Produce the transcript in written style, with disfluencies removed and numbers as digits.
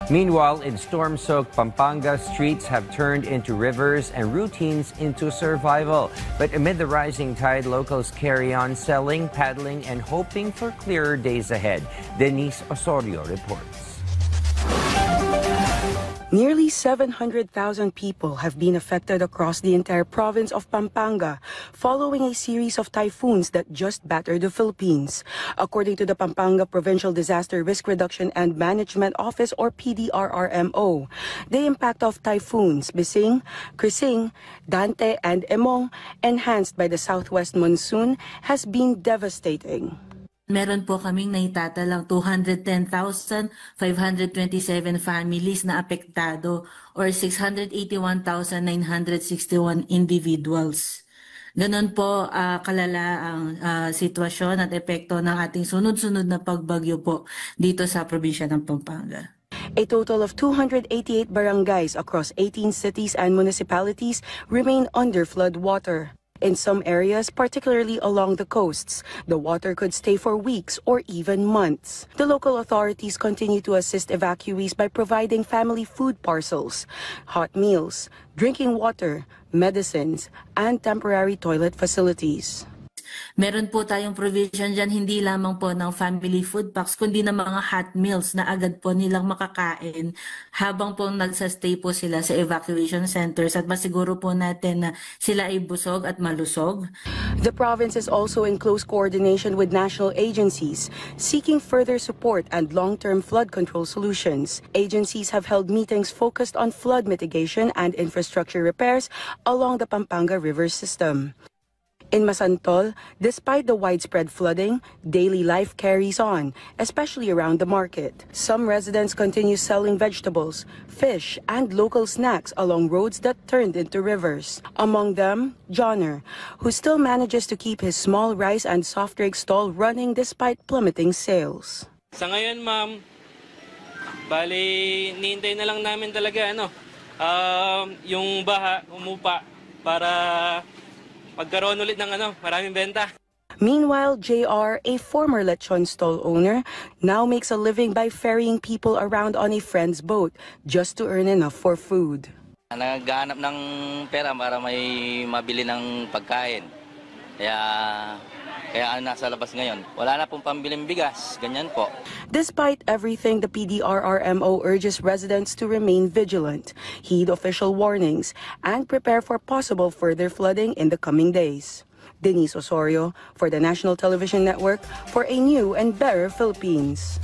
Meanwhile, in storm-soaked Pampanga, streets have turned into rivers and routines into survival. But amid the rising tide, locals carry on selling, paddling, and hoping for clearer days ahead. Denise Osorio reports. Nearly 700,000 people have been affected across the entire province of Pampanga following a series of typhoons that just battered the Philippines. According to the Pampanga Provincial Disaster Risk Reduction and Management Office, or PDRRMO, the impact of typhoons Bising, Krising, Dante, and Emong, enhanced by the southwest monsoon, has been devastating. Meron po kaming naitatalang 210,527 families na apektado or 681,961 individuals. Ganon po kalala ang sitwasyon at epekto ng ating sunod-sunod na pagbagyo po dito sa probinsya ng Pampanga. A total of 288 barangays across 18 cities and municipalities remain under flood water. In some areas, particularly along the coasts, the water could stay for weeks or even months. The local authorities continue to assist evacuees by providing family food parcels, hot meals, drinking water, medicines, and temporary toilet facilities. Meron po tayong provision dyan, hindi lamang po ng family food packs, kundi ng mga hot meals na agad po nilang makakain habang po nagsastay po sila sa evacuation centers at masiguro po natin na sila ay busog at malusog. The province is also in close coordination with national agencies, seeking further support and long-term flood control solutions. Agencies have held meetings focused on flood mitigation and infrastructure repairs along the Pampanga River system. In Masantol, despite the widespread flooding, daily life carries on, especially around the market. Some residents continue selling vegetables, fish, and local snacks along roads that turned into rivers. Among them, Johnner, who still manages to keep his small rice and soft drink stall running despite plummeting sales. Sa ngayon, ma'am, bali, niintay na lang namin talaga yung baha, umupa para magkaroon ulit ng maraming benta. Meanwhile, JR, a former lechon stall owner, now makes a living by ferrying people around on a friend's boat just to earn enough for food. Naghahanap ng pera para may mabili ng pagkain. Kaya nasa labas ngayon. Wala na pong pambiling bigas, ganyan po. Despite everything, the PDRRMO urges residents to remain vigilant, heed official warnings, and prepare for possible further flooding in the coming days. Denise Osorio for the National Television Network for a new and better Philippines.